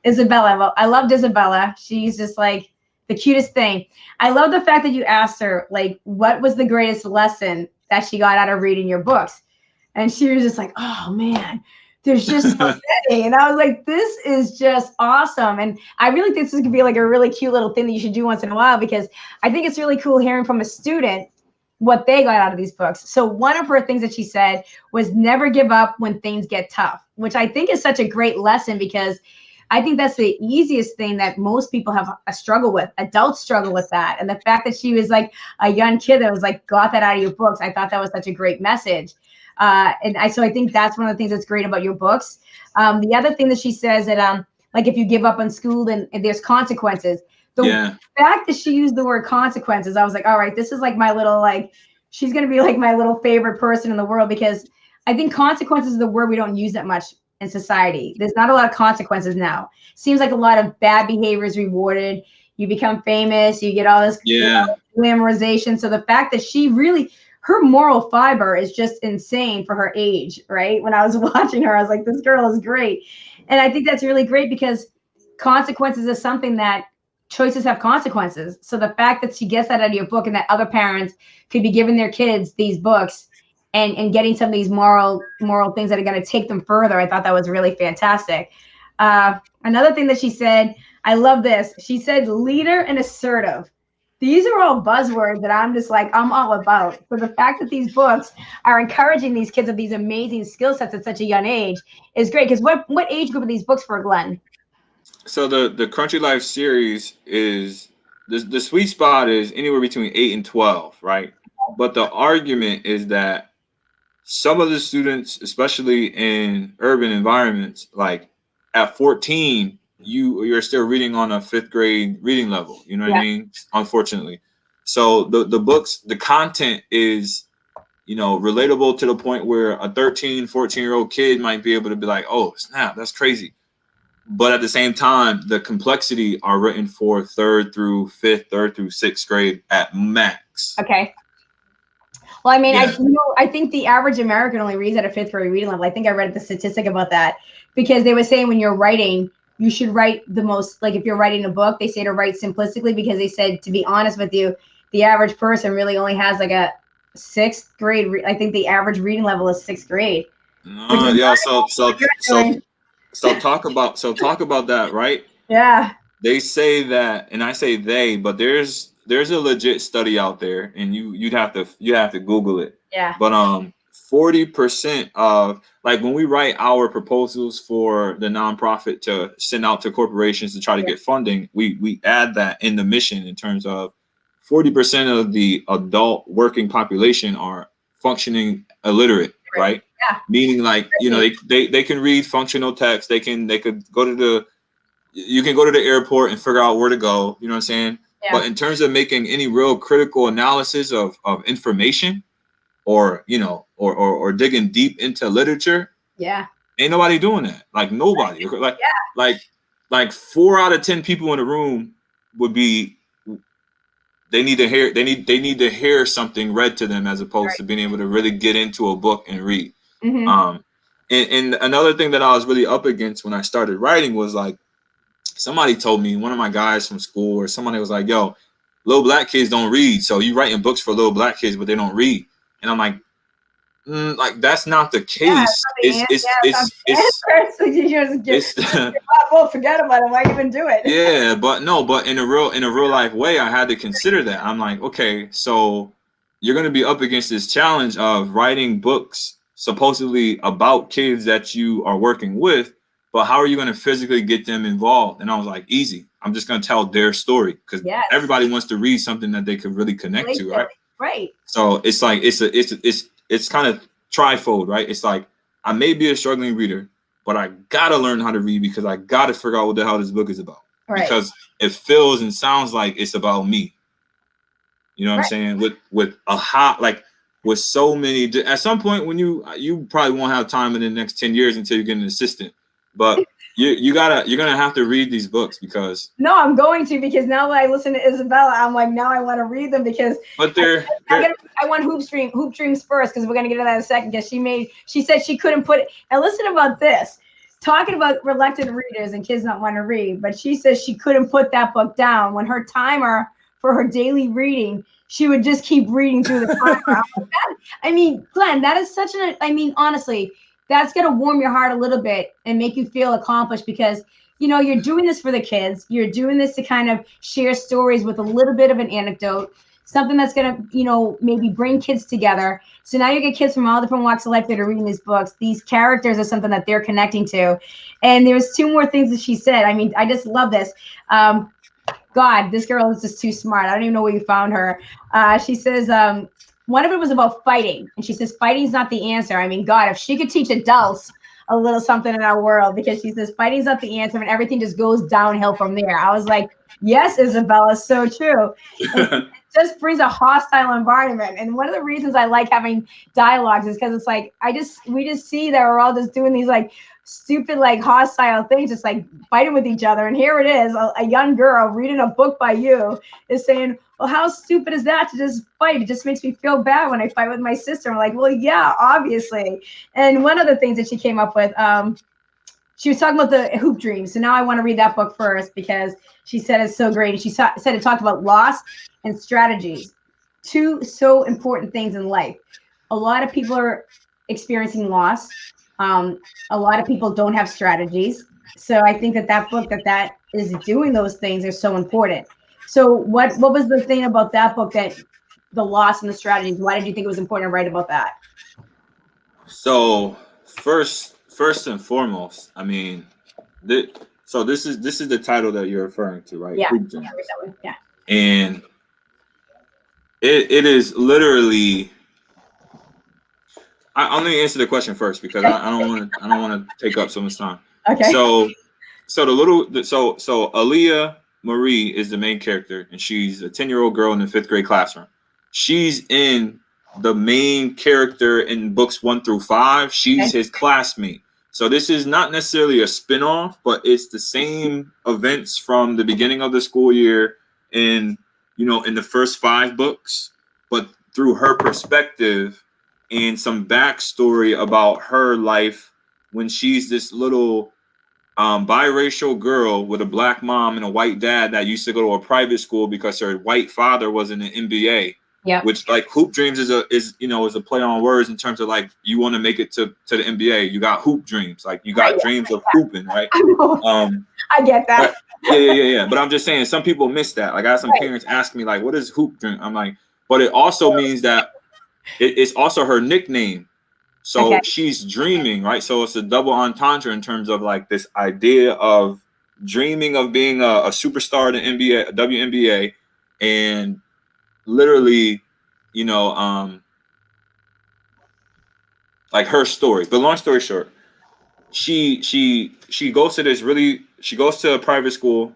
Isabella. Well, I loved Isabella. She's just like the cutest thing. I love the fact that you asked her, like, what was the greatest lesson that she got out of reading your books? And she was just like, oh man, there's just so many. And I was like, this is just awesome. And I really think this could be like a really cute little thing that you should do once in a while, because I think it's really cool hearing from a student what they got out of these books. So one of her things that she said was never give up when things get tough, which I think is such a great lesson, because I think that's the easiest thing that most people have a struggle with. Adults struggle with that. And the fact that she was like a young kid that was like, got that out of your books, I thought that was such a great message. So I think that's one of the things that's great about your books. The other thing that she says that, like if you give up on school, then there's consequences. The fact that she used the word consequences, I was like, all right, this is like my little, like, she's going to be like my little favorite person in the world, because I think consequences is the word we don't use that much in society. There's not a lot of consequences now. Seems like a lot of bad behavior is rewarded. You become famous, you get all this glamorization. So the fact that she really, her moral fiber is just insane for her age, right? When I was watching her, I was like, this girl is great. And I think that's really great, because consequences is something that choices have consequences. So the fact that she gets that out of your book, and that other parents could be giving their kids these books and getting some of these moral things that are going to take them further, I thought that was really fantastic. Another thing that she said, I love this. She said leader and assertive. These are all buzzwords that I'm just like, I'm all about. So the fact that these books are encouraging these kids of these amazing skill sets at such a young age is great. Because what age group are these books for, Glenn? So the Crunchy Life series is, the sweet spot is anywhere between 8 and 12, right? But the argument is that some of the students, especially in urban environments, like at 14, you're still reading on a 5th grade reading level. You know what I mean? Unfortunately. So the books, the content is, relatable to the point where a 13, 14-year-old kid might be able to be like, oh, snap, that's crazy. But at the same time, the complexity are written for 3rd through 5th, 3rd through 6th grade at max. Okay. Well, I mean, I think the average American only reads at a 5th grade reading level. I think I read the statistic about that, because they were saying when you're writing, you should write the most, like if you're writing a book, they say to write simplistically, because they said, to be honest with you, the average person really only has like a 6th grade. I think the average reading level is 6th grade. So talk about that, right? Yeah. They say that, and I say they, but there's a legit study out there, and you have to Google it. Yeah. But 40% of, like, when we write our proposals for the nonprofit to send out to corporations to try to get funding, we add that in the mission, in terms of 40% of the adult working population are functioning illiterate, right? Yeah. Meaning like, you know, they can read functional text. They could go to you can go to the airport and figure out where to go. You know what I'm saying? Yeah. But in terms of making any real critical analysis of information, or, you know, or digging deep into literature, yeah, ain't nobody doing that. Like nobody. Like 4 out of 10 people in the room would be, they need to hear something read to them, as opposed to being able to really get into a book and read. Mm-hmm. And another thing that I was really up against when I started writing was like, somebody told me, one of my guys from school or somebody was like, yo, little black kids don't read, so you writing books for little black kids, but they don't read. And I'm like, like that's not the case. Well, forget about it. Why even do it? Yeah, but in a real life way, I had to consider that. I'm like, okay, so you're gonna be up against this challenge of writing books supposedly about kids that you are working with, but how are you gonna physically get them involved? And I was like, easy. I'm just gonna tell their story, because everybody wants to read something that they could really connect to, right? Right. So it's like it's kind of trifold, right? It's like, I may be a struggling reader, but I gotta learn how to read, because I gotta figure out what the hell this book is about. Right. Because it feels and sounds like it's about me. You know what I'm saying? With a hot, like, with so many, at some point when you probably won't have time in the next 10 years until you get an assistant, but you're gonna have to read these books, because no, I'm going to, because now when I listen to Isabella, I'm like, now I want to read them, because I want Hoop Dreams first, because we're gonna get to that in a second, because she said she couldn't put it. And listen about this, talking about reluctant readers and kids not want to read, but she says she couldn't put that book down. When her timer for her daily reading, she would just keep reading through the timer. I mean, Glenn, that is such honestly, that's going to warm your heart a little bit and make you feel accomplished, because, you know, you're doing this for the kids. You're doing this to kind of share stories with a little bit of an anecdote, something that's going to, you know, maybe bring kids together. So now you get kids from all different walks of life that are reading these books. These characters are something that they're connecting to. And there's 2 more things that she said. I mean, I just love this. God, this girl is just too smart. I don't even know where you found her. She says, one of it was about fighting. And she says, fighting's not the answer. I mean, God, if she could teach adults a little something in our world, because she says, fighting's not the answer, and everything just goes downhill from there. I was like, yes, Isabella, so true. It just brings a hostile environment. And one of the reasons I like having dialogues is because it's like, we just see that we're all just doing these like stupid, like hostile things, just like fighting with each other. And here it is, a young girl reading a book by you is saying, well, how stupid is that to just fight? It just makes me feel bad when I fight with my sister. I'm like, well, yeah, obviously. And one of the things that she came up with, she was talking about the Hoop Dreams. So now I want to read that book first, because she said it's so great. And she said it talked about loss and strategies, 2 so important things in life. A lot of people are experiencing loss. A lot of people don't have strategies. So I think that book that is doing those things are so important. So what was the thing about that book, that the loss and the strategies? Why did you think it was important to write about that? So first and foremost, I mean, this is the title that you're referring to, right? Yeah. Yeah. And it is literally. I'm going to answer the question first, because I don't want to take up so much time. Okay. So Aaliyah Marie is the main character, and she's a 10-year-old girl in the 5th grade classroom. She's in the main character in books 1 through 5. She's his classmate. So this is not necessarily a spin-off, but it's the same events from the beginning of the school year in the first 5 books, but through her perspective, and some backstory about her life when she's this little biracial girl with a black mom and a white dad that used to go to a private school because her white father was in the NBA. Yeah. Which, like, Hoop Dreams is a play on words in terms of, like, you want to make it to the NBA. You got hoop dreams, like you got dreams of hooping, right? I get that. Yeah. But I'm just saying, some people miss that. Like, I had some parents ask me, like, what is hoop dream? I'm like, but it also means that it's also her nickname. So she's dreaming, right? So it's a double entendre in terms of, like, this idea of dreaming of being a superstar in the NBA, WNBA, and literally, like her story. But long story short, she goes to she goes to a private school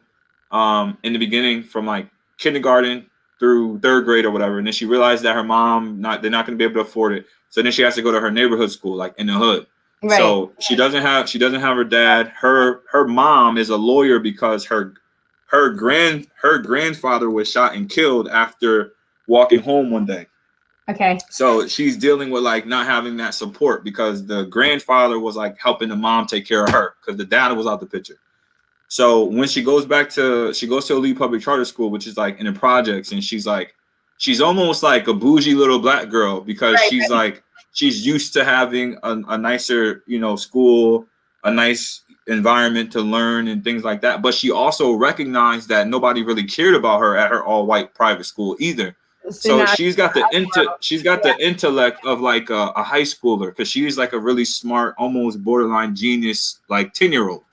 in the beginning from like kindergarten through third grade or whatever, and then she realized that her mom they're not going to be able to afford it, so then she has to go to her neighborhood school, like in the hood. Right. So she doesn't have her dad. Her mom is a lawyer because her grandfather was shot and killed after walking home one day. Okay. So she's dealing with like not having that support because the grandfather was like helping the mom take care of her because the dad was out the picture. So when she goes to Elite Public Charter School, which is like in the projects, and she's almost like a bougie little black girl because she's like, she's used to having a nicer, school, a nice environment to learn and things like that. But she also recognized that nobody really cared about her at her all white private school either. So she's got the intellect of like a high schooler because she's like a really smart, almost borderline genius, like 10-year-old.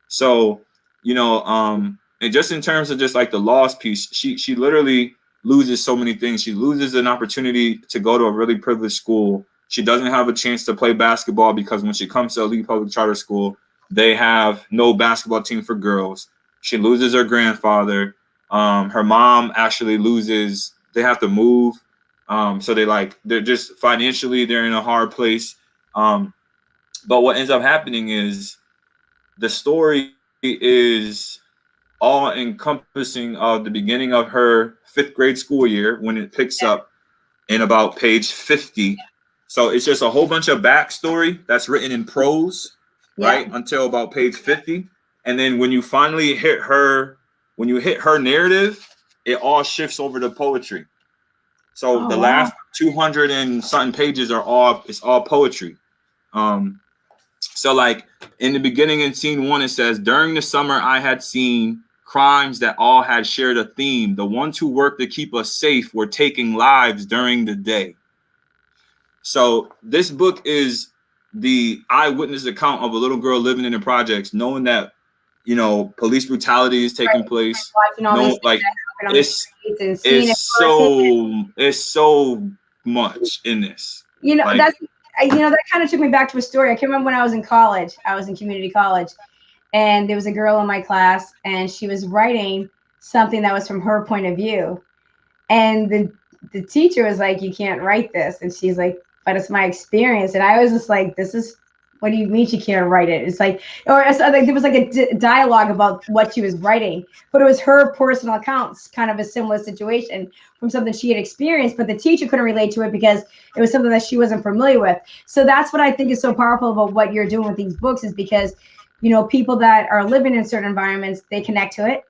So, and just in terms of just like the loss piece, she literally loses so many things. She loses an opportunity to go to a really privileged school. She doesn't have a chance to play basketball because when she comes to Elite Public Charter School, they have no basketball team for girls. She loses her grandfather. Her mom actually loses. They have to move. So they're just financially, they're in a hard place. But what ends up happening is the story is all encompassing of the beginning of her 5th grade school year when it picks up in about page 50. So it's just a whole bunch of backstory that's written in prose, right? Until about page 50. And then when you finally hit her narrative, it all shifts over to poetry. So the last 200 and something pages are all poetry. So like in the beginning in scene 1, it says, during the summer, I had seen crimes that all had shared a theme. The ones who worked to keep us safe were taking lives during the day. So this book is the eyewitness account of a little girl living in the projects, knowing that, police brutality is taking place. It's so much in this. That kind of took me back to a story. I can remember when I was in college. I was in community college, and there was a girl in my class, and she was writing something that was from her point of view. And the teacher was like, "You can't write this," and she's like, "But it's my experience." And I was just like, what do you mean she can't write it? It's like, there was like a dialogue about what she was writing, but it was her personal accounts, kind of a similar situation from something she had experienced, but the teacher couldn't relate to it because it was something that she wasn't familiar with. So that's what I think is so powerful about what you're doing with these books, is because, people that are living in certain environments, they connect to it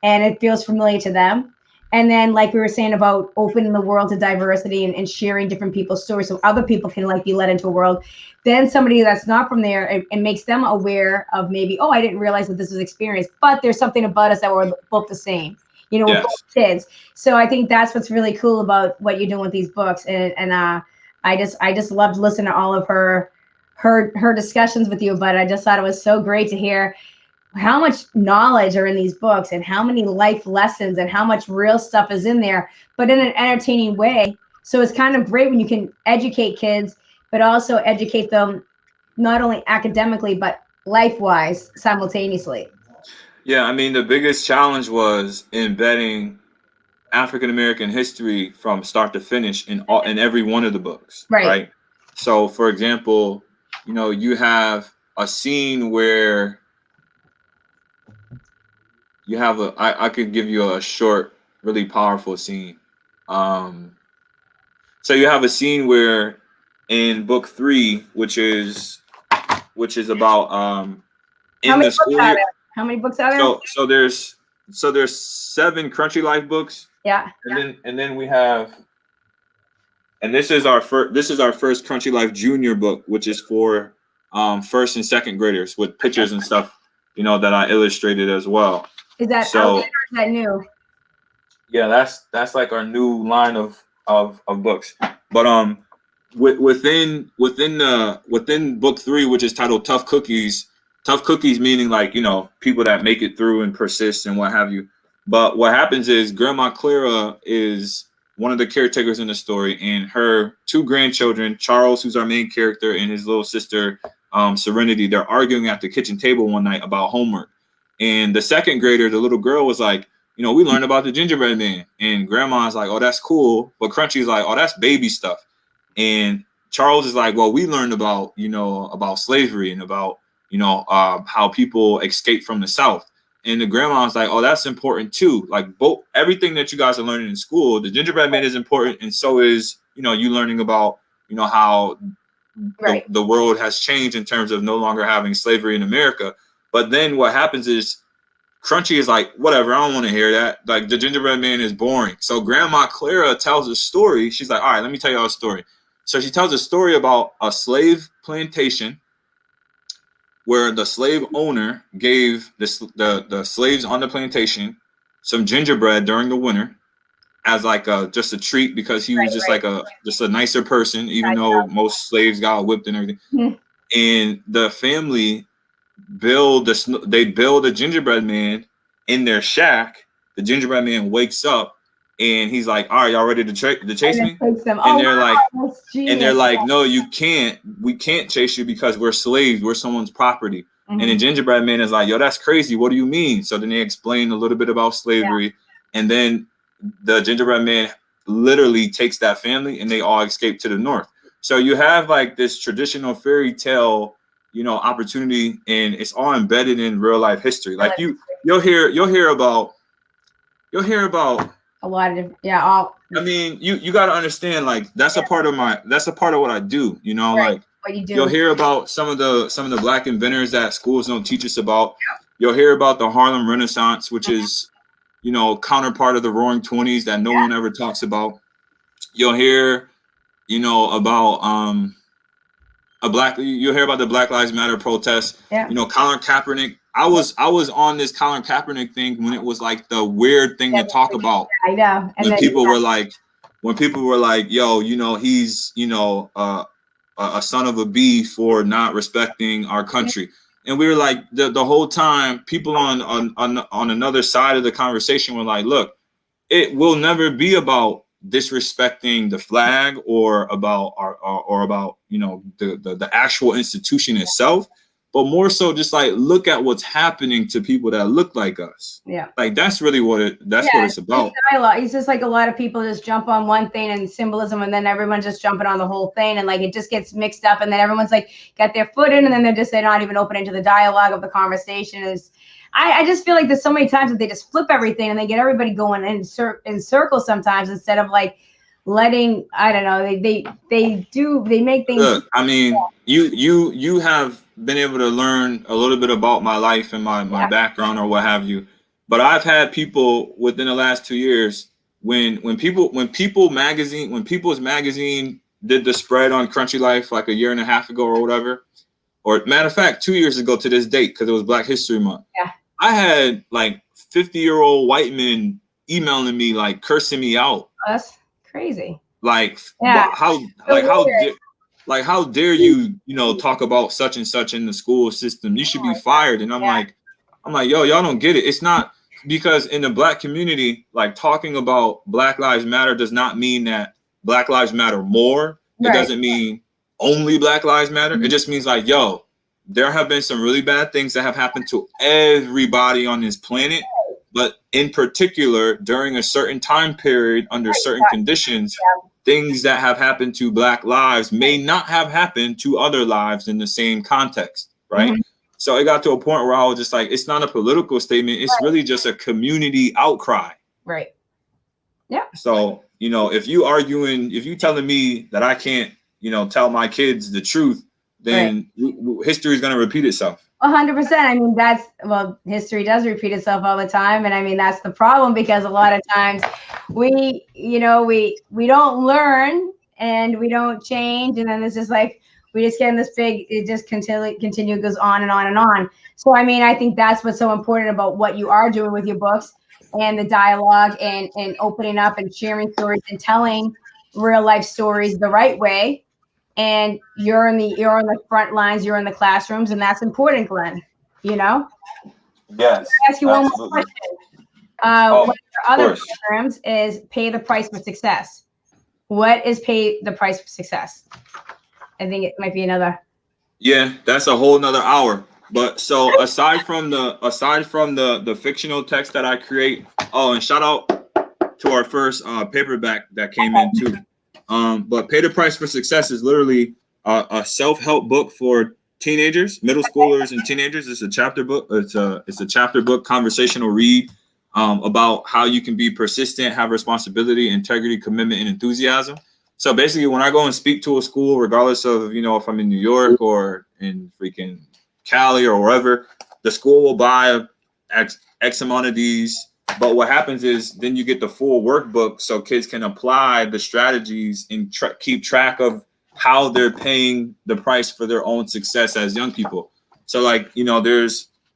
and it feels familiar to them. And then, like we were saying about opening the world to diversity and sharing different people's stories so other people can like be led into a world. Then somebody that's not from there, it makes them aware of maybe, I didn't realize that this was experienced, but there's something about us that we're both the same. We're both kids. So I think that's what's really cool about what you're doing with these books. And I just loved listening to all of her discussions with you, but I just thought it was so great to hear how much knowledge are in these books and how many life lessons and how much real stuff is in there, but in an entertaining way. So it's kind of great when you can educate kids, but also educate them not only academically, but life-wise simultaneously. Yeah, I mean, the biggest challenge was embedding African-American history from start to finish in every one of the books, right? So, for example, you have a scene where you have I could give you a short, really powerful scene. So you have a scene where in book 3, which is about in the school year. How many books are there? So there's 7 Crunchy Life books. Yeah. And then we have, and this is our first Crunchy Life Junior book, which is for 1st and 2nd graders with pictures and stuff, that I illustrated as well. Is that out there or is that new? Yeah, that's like our new line of books. But within book 3, which is titled Tough Cookies meaning like, people that make it through and persist and what have you. But what happens is Grandma Clara is one of the caretakers in the story, and her two grandchildren, Charles, who's our main character, and his little sister, Serenity, they're arguing at the kitchen table one night about homework. And the second grader, the little girl, was like, we learned about the gingerbread man. And grandma's like, oh, that's cool. But Crunchy's like, oh, that's baby stuff. And Charles is like, well, we learned about, about slavery and about, how people escape from the South. And the grandma's like, oh, that's important too. Like everything that you guys are learning in school, the gingerbread man is important. And so is, you learning about, how the world has changed in terms of no longer having slavery in America. But then what happens is Crunchy is like, whatever, I don't want to hear that. Like, the gingerbread man is boring. So Grandma Clara tells a story. She's like, all right, let me tell y'all a story. So she tells a story about a slave plantation where the slave owner gave the slaves on the plantation some gingerbread during the winter as like just a treat, because he was just like a nicer person, even though most slaves got whipped and everything. Mm-hmm. And the family build a gingerbread man in their shack. The gingerbread man wakes up and he's like, all right, y'all ready to chase me? And they're like, no, you can't. We can't chase you because we're slaves. We're someone's property. Mm-hmm. And the gingerbread man is like, yo, that's crazy. What do you mean? So then they explain a little bit about slavery. Yeah. And then the gingerbread man literally takes that family and they all escape to the north. So you have like this traditional fairy tale, opportunity, and it's all embedded in real life history. Like you'll hear about a lot of different, I mean, you got to understand, like that's a part of what I do, like what you do. You'll hear about some of the Black inventors that schools don't teach us about. Yeah. You'll hear about the Harlem Renaissance, which is, counterpart of the Roaring '20s that no one ever talks about. You'll hear, about you'll hear about the Black Lives Matter protests. Yeah. Colin Kaepernick. I was on this Colin Kaepernick thing when it was like the weird thing to talk about. I know. And when people were like, yo, he's, a son of a bee for not respecting our country. And we were like, the whole time, people on another side of the conversation were like, look, it will never be about disrespecting the flag or about the actual institution itself, but more so just like look at what's happening to people that look like us. Yeah, like that's really what it's about. It's just like a lot of people just jump on one thing and symbolism, and then everyone's just jumping on the whole thing, and like it just gets mixed up, and then everyone's like got their foot in, and then they're not even open into the dialogue of the conversation. I just feel like there's so many times that they just flip everything and they get everybody going in circles sometimes, instead of like letting, I don't know, they make things. Look, I mean, you have been able to learn a little bit about my life and my background or what have you, but I've had people within the last 2 years when People's Magazine did the spread on Crunchy Life like a year and a half ago or whatever, or matter of fact 2 years ago to this date, because it was Black History Month. Yeah, I had like 50-year-old white men emailing me like cursing me out. That's crazy. Like, how dare you talk about such and such in the school system? You should be fired. And I'm like, yo, y'all don't get it. It's not, because in the Black community, like talking about Black Lives Matter does not mean that Black Lives Matter more. It doesn't mean only Black Lives Matter. It just means like, yo, there have been some really bad things that have happened to everybody on this planet, but in particular during a certain time period under certain conditions, things that have happened to Black lives may not have happened to other lives in the same context, right? Mm-hmm. So it got to a point where I was just like, it's not a political statement. It's really just a community outcry. Right. Yeah. So, if you telling me that I can't, tell my kids the truth, then history is going to repeat itself. 100%. I mean, history does repeat itself all the time. And I mean, that's the problem, because a lot of times we don't learn and we don't change. And then it's just like, we just get in this big, it just continue goes on and on and on. So, I mean, I think that's what's so important about what you are doing with your books and the dialogue and opening up and sharing stories and telling real life stories the right way. And you're on the front lines, you're in the classrooms, and that's important, Glenn. Yes. I'll ask you one more question. other course. programs is Pay the Price for Success. What is Pay the Price for Success? I think it might be another. Yeah, that's a whole nother hour. But so aside from the fictional text that I create, oh, and shout out to our first paperback that came in too. But Pay the Price for Success is literally a self-help book for teenagers, middle schoolers, and teenagers. It's a chapter book. It's a chapter book, conversational read about how you can be persistent, have responsibility, integrity, commitment, and enthusiasm. So basically, when I go and speak to a school, regardless of if I'm in New York or in freaking Cali or wherever, the school will buy X amount of these. But what happens is then you get the full workbook so kids can apply the strategies and keep track of how they're paying the price for their own success as young people. So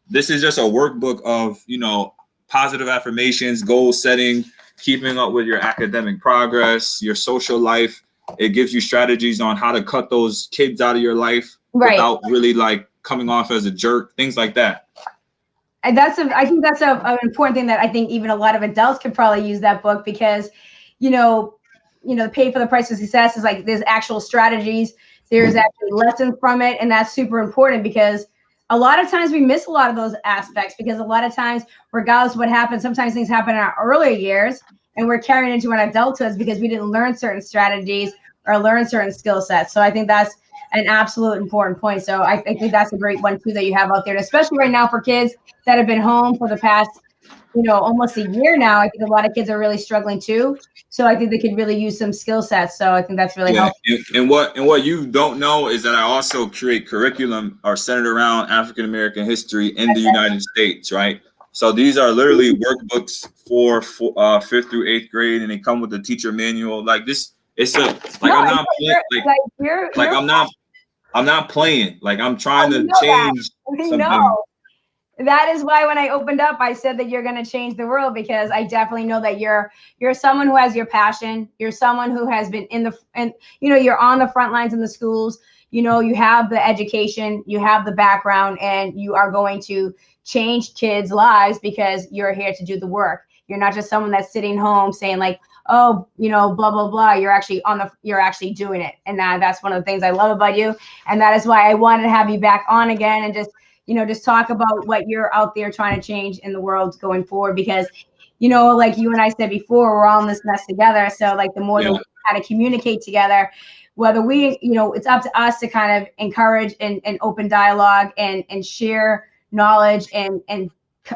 this is just a workbook of, positive affirmations, goal setting, keeping up with your academic progress, your social life. It gives you strategies on how to cut those kids out of your life without really coming off as a jerk, things like that. And I think that's an important thing that I think even a lot of adults could probably use that book because, Pay for the Price of Success is there's actual strategies, there's actually lessons from it, and that's super important because a lot of times we miss a lot of those aspects because a lot of times, regardless of what happens, sometimes things happen in our earlier years and we're carrying into our adulthood because we didn't learn certain strategies or learn certain skill sets. So I think that's an absolute important point. So I think that's a great one too that you have out there, and especially right now for kids that have been home for the past, almost a year now. I think a lot of kids are really struggling too. So I think they could really use some skill sets. So I think that's really helpful. And what you don't know is that I also create curriculum are centered around African American history in the United States, right? So these are literally workbooks for 5th through 8th grade, and they come with a teacher manual. I'm not playing. I'm trying to change something. No. That is why when I opened up, I said that you're going to change the world because I definitely know that you're someone who has your passion. You're someone who has been you're on the front lines in the schools. You have the education, you have the background, and you are going to change kids' lives because you're here to do the work. You're not just someone that's sitting home saying blah, blah, blah. You're actually doing it. And that's one of the things I love about you. And that is why I wanted to have you back on again and just talk about what you're out there trying to change in the world going forward, because, like you and I said before, we're all in this mess together. So the more that we kind of communicate together, whether it's up to us to kind of encourage and open dialogue and share knowledge and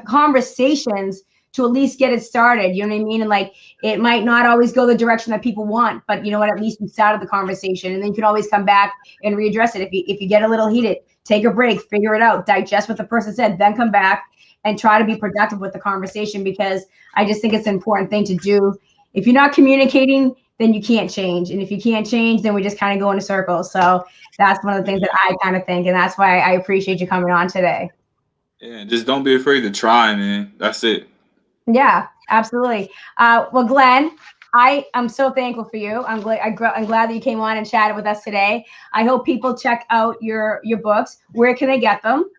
conversations to at least get it started. You know what I mean? And it might not always go the direction that people want, but you know what, at least we started the conversation, and then you can always come back and readdress it. If you get a little heated, take a break, figure it out, digest what the person said, then come back and try to be productive with the conversation, because I just think it's an important thing to do. If you're not communicating, then you can't change. And if you can't change, then we just kind of go in a circle. So that's one of the things that I kind of think. And that's why I appreciate you coming on today. Yeah, just don't be afraid to try, man. That's it. Yeah, absolutely. Well, Glen, I am so thankful for you. I'm glad that you came on and chatted with us today. I hope people check out your books. Where can they get them?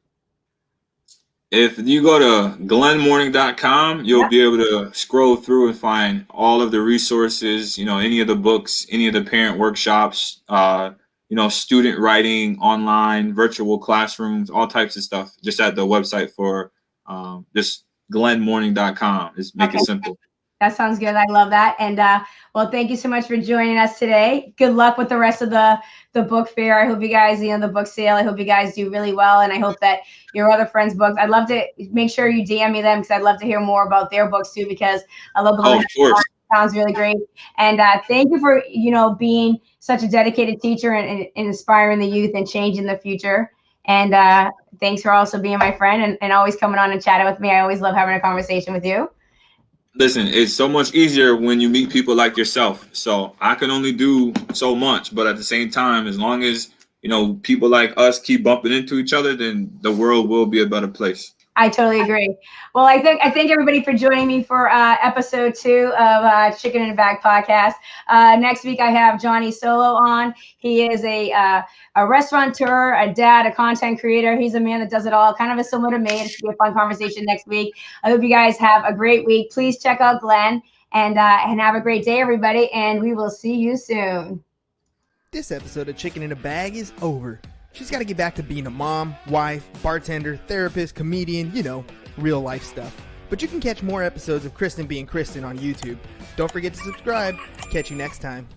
If you go to glenmourning.com, you'll be able to scroll through and find all of the resources, any of the books, any of the parent workshops, student writing, online, virtual classrooms, all types of stuff, just at the website for just glenmourning.com. Just make it simple. That sounds good. I love that. And well, thank you so much for joining us today. Good luck with the rest of the book fair. I hope you guys, the book sale, I hope you guys do really well. And I hope that your other friends' books, I'd love to make sure you DM me them, because I'd love to hear more about their books too, because I love the of course. Sounds really great. And thank you for, being such a dedicated teacher and inspiring the youth and changing the future. And thanks for also being my friend and always coming on and chatting with me. I always love having a conversation with you. Listen, it's so much easier when you meet people like yourself. So I can only do so much, but at the same time, as long as, people like us keep bumping into each other, then the world will be a better place. I totally agree. Well, I thank everybody for joining me for episode 2 of Chicken in a Bag podcast. Next week I have Johnny Solo on. He is a restaurateur, a dad, a content creator. He's a man that does it all, kind of a similar to me. It should be a fun conversation next week. I hope you guys have a great week. Please check out Glenn and have a great day, everybody. And we will see you soon. This episode of Chicken in a Bag is over. She's got to get back to being a mom, wife, bartender, therapist, comedian, real life stuff. But you can catch more episodes of Kristen being Kristen on YouTube. Don't forget to subscribe. Catch you next time.